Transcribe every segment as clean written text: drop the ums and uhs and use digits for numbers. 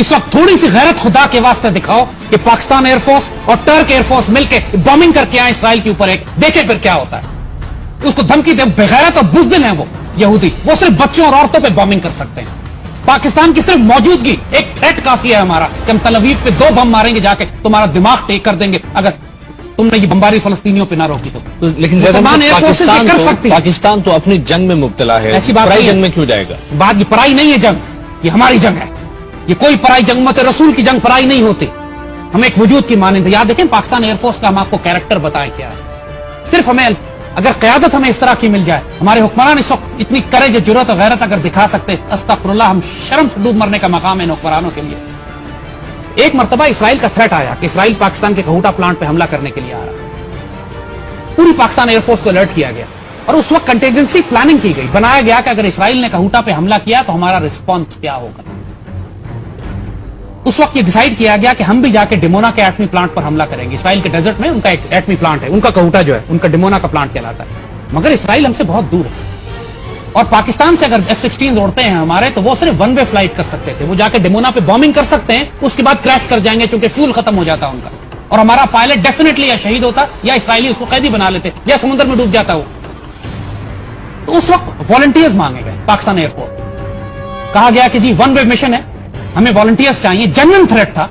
इस वक्त थोड़ी सी गैरत खुदा के वास्ते दिखाओ कि पाकिस्तान एयरफोर्स और टर्क एयरफोर्स मिलकर बॉम्बिंग करके आए इसराइल के ऊपर, एक देखे फिर क्या होता है। उसको धमकी दे, बेगैरत और बुज़दिल हैं वो यहूदी, वो सिर्फ बच्चों और औरतों पे बॉम्बिंग कर सकते हैं। पाकिस्तान की सिर्फ मौजूदगी एक थ्रेट काफी है हमारा कि हम तल अवीव पे 2 बम मारेंगे जाके, तुम्हारा दिमाग टेक कर देंगे अगर तुमने ये बमबारी फलस्तीनियों पे ना रोकी तो। लेकिन पाकिस्तान तो अपनी जंग में मुब्तला है, ऐसी बात पराई जंग में क्यों जाएगा? बात ये पराई नहीं है जंग, ये हमारी जंग है। ये कोई पराई जंग मत, रसूल की जंग पराई नहीं होती। हम एक वजूद की मानते। याद देखें पाकिस्तान एयरफोर्स का हम आपको कैरेक्टर बताएं क्या है। सिर्फ हमें अगर क़यादत हमें इस तरह की मिल जाए, हमारे हुक्मरान इस वक्त इतनी करेज, जुर्रत और गैरत अगर दिखा सकते, अस्तगफिरुल्लाह, हम शर्म से डूब मरने का मकाम है इन हुक्मरानों के लिए। एक मरतबा इसराइल का थ्रेट आया कि इसराइल पाकिस्तान के कहूटा प्लांट पे हमला करने के लिए आ रहा है। पूरी पाकिस्तान एयरफोर्स को अलर्ट किया गया और उस वक्त कंटीजेंसी प्लानिंग की गई, बनाया गया कि अगर इसराइल ने कहूटा पे हमला किया तो हमारा रिस्पॉन्स क्या होगा। उस वक्त ये डिसाइड किया गया कि हम भी जाके डिमोना के एटमी प्लांट पर हमला करेंगे। इसराइल के डेजर्ट में उनका एक एटमी प्लांट है, उनका कहूटा जो है उनका डिमोना का प्लांट कहलाता है, मगर इसराइल हमसे बहुत दूर है। और पाकिस्तान से अगर F-16 उड़ते हैं हमारे, तो वो सिर्फ 1 वे फ्लाइट कर सकते थे। वो जाके डिमोना पे बॉम्बिंग कर सकते हैं, उसके बाद क्रैश कर जाएंगे क्योंकि फ्यूल खत्म हो जाता उनका, और हमारा पायलट डेफिनेटली या शहीद होता या इसराइली उसको कैदी बना लेते या समुद्र में डूब जाता वो। तो उस वक्त वॉलंटियर्स मांगे गए पाकिस्तान एयरफोर्स। कहा गया कि जी 1 वे मिशन है, हमें वॉलंटियर्स चाहिए। जेन्युइन थ्रेट था,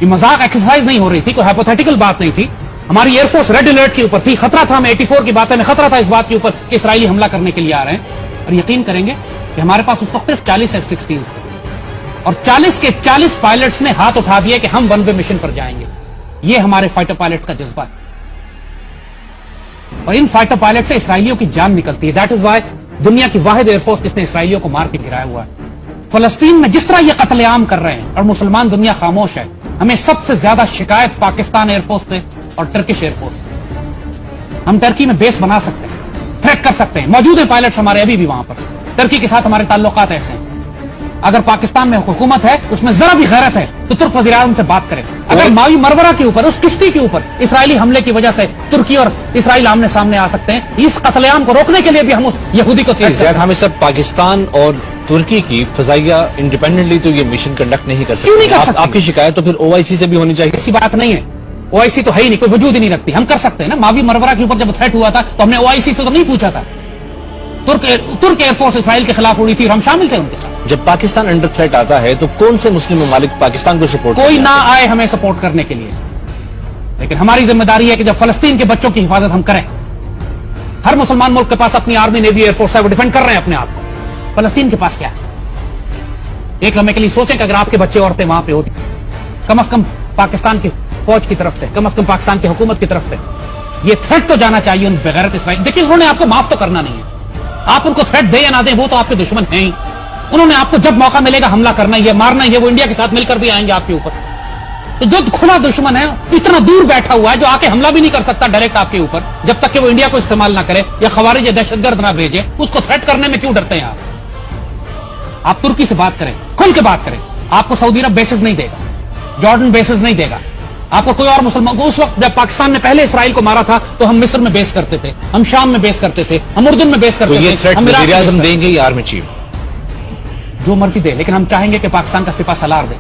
ये मजाक एक्सरसाइज नहीं हो रही थी, कोई हाइपोथेटिकल बात नहीं थी। हमारी एयरफोर्स रेड अलर्ट के ऊपर थी, खतरा था। हमें 84 की बात है, खतरा था इस बात के ऊपर कि इसराइली हमला करने के लिए आ रहे हैं। और यकीन करेंगे कि हमारे पास उस वक्त सिर्फ 40 F-16 थे और 40 के 40 पायलट्स ने हाथ उठा दिए कि हम 1 वे मिशन पर जाएंगे। ये हमारे फाइटर पायलट्स का जज्बा है और इन फाइटर पायलट से इसराइलियों की जान निकलती है। दैट इज वाई दुनिया की वाहिद एयरफोर्स जिसने इसराइलियों को मार के गिराया हुआ है। फलस्तीन में जिस तरह ये कत्लेआम कर रहे हैं और मुसलमान दुनिया खामोश है, हमें सबसे ज्यादा शिकायत पाकिस्तान एयरफोर्स से और टर्किश एयरफोर्स से। हम टर्की में बेस बना सकते हैं, थ्रेट कर सकते हैं, मौजूद है पायलट्स हमारे अभी भी वहां पर। टर्की के साथ हमारे ताल्लुकात ऐसे हैं। अगर पाकिस्तान में हुकूमत है, उसमें जरा भी गैरत है, तो तुर्क वज़ीर-ए-आज़म से बात करें। अगर मावी मरवरा के ऊपर, उस किश्ती के ऊपर इसराइली हमले की वजह से तुर्की और इसराइल आमने सामने आ सकते हैं, इस कत्लेआम को रोकने के लिए भी हम उस यहूदी को हमें सब पाकिस्तान और तुर्की की फजाइया इंडिपेंडेंटली तो ये मिशन कंडक्ट नहीं कर सकते। क्यों नहीं कर सकते? आपकी शिकायत तो फिर OIC से भी होनी चाहिए। ऐसी बात नहीं है, OIC तो है ही नहीं, कोई वजूद ही नहीं रखती। हम कर सकते हैं ना। मावी मरवरा के ऊपर जब थ्रेट हुआ था तो हमने OIC से तो नहीं पूछा था। तुर्क एयरफोर्स इसराइल के खिलाफ उड़ी थी और हम शामिल थे उनके साथ। जब पाकिस्तान अंडर थ्रेट आता है तो कौन से मुस्लिम ममालिक पाकिस्तान को सपोर्ट? कोई ना आए हमें सपोर्ट करने के लिए, लेकिन हमारी जिम्मेदारी है कि जब फलस्तीन के बच्चों की हिफाजत हम करें। हर मुसलमान मुल्क के पास अपनी आर्मी, नेवी, एयरफोर्स है, वो डिफेंड कर रहे हैं अपने आप को। फलस्तीन के पास क्या है? एक लम्हे के लिए सोचें कि अगर आपके बच्चे औरतें वहां पे होती, कम से कम पाकिस्तान की फौज की तरफ से, कम से कम पाकिस्तान की हुकूमत की तरफ से ये थ्रेट तो जाना चाहिए उन बेगैरत इसराइल। देखिए, उन्होंने आपको माफ तो करना नहीं है। आप उनको थ्रेट दे या ना दें, वो तो आपके दुश्मन हैं ही। उन्होंने आपको जब मौका मिलेगा हमला करना ही है, मारना ही है। वो इंडिया के साथ मिलकर भी आएंगे आपके ऊपर। तो जो खुला दुश्मन है, इतना दूर बैठा हुआ है, जो आके हमला भी नहीं कर सकता डायरेक्ट आपके ऊपर, जब तक कि वो इंडिया को इस्तेमाल ना करे या खवारिज या दहशतगर्द ना भेजे, उसको थ्रेट करने में क्यों डरते हैं आप? आप तुर्की से बात करें, खुल के बात करें। आपको सऊदी अरब बेसिस नहीं देगा, जॉर्डन बेसिस नहीं देगा, आपको कोई और मुसलमान। उस वक्त जब पाकिस्तान ने पहले इसराइल को मारा था तो हम मिस्र में बेस करते थे, हम शाम में बेस करते थे, हम उर्दन में बेस करते थे। हम देंगे आर्मी चीफ जो मर्जी दे, लेकिन हम चाहेंगे कि पाकिस्तान का सिपा सलार दे।